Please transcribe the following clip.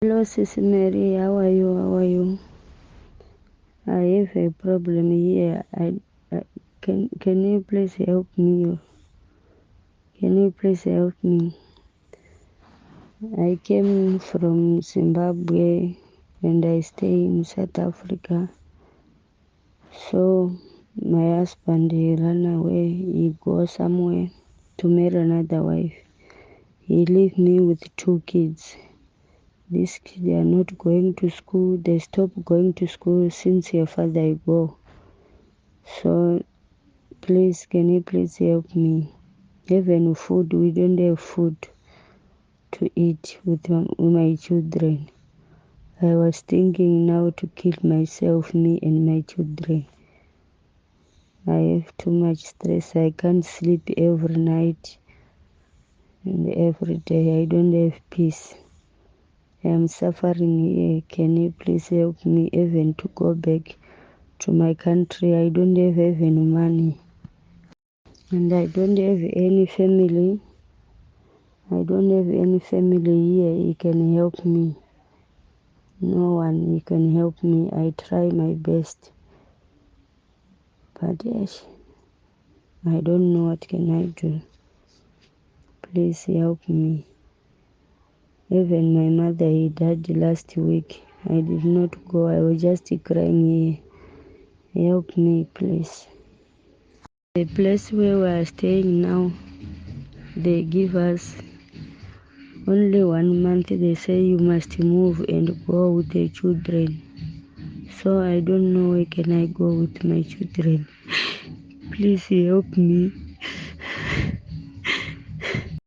Hello, Sis Mary. How are you? How are you? I have a problem here. Can you please help me? Can you please help me? I came from Zimbabwe and I stay in South Africa. So my husband, he ran away. He goes somewhere to marry another wife. He left me with 2 kids. These kids are not going to school. They stopped going to school since your father go. So please, can you please help me? Even food, we don't have food to eat with my children. I was thinking now to kill myself, me and my children. I have too much stress. I can't sleep every night and every day. I don't have peace. I am suffering here. Can you please help me even to go back to my country? I don't have even money. And I don't have any family. I don't have any family here. He can help me. No one, he can help me. I try my best. But yes, I don't know what can I do. Please help me. Even my mother, he died last week. I did not go. I was just crying here. Help me, please. The place where we are staying now, they give us only 1 month. They say you must move and go with the children. So I don't know where can I go with my children. Please help me.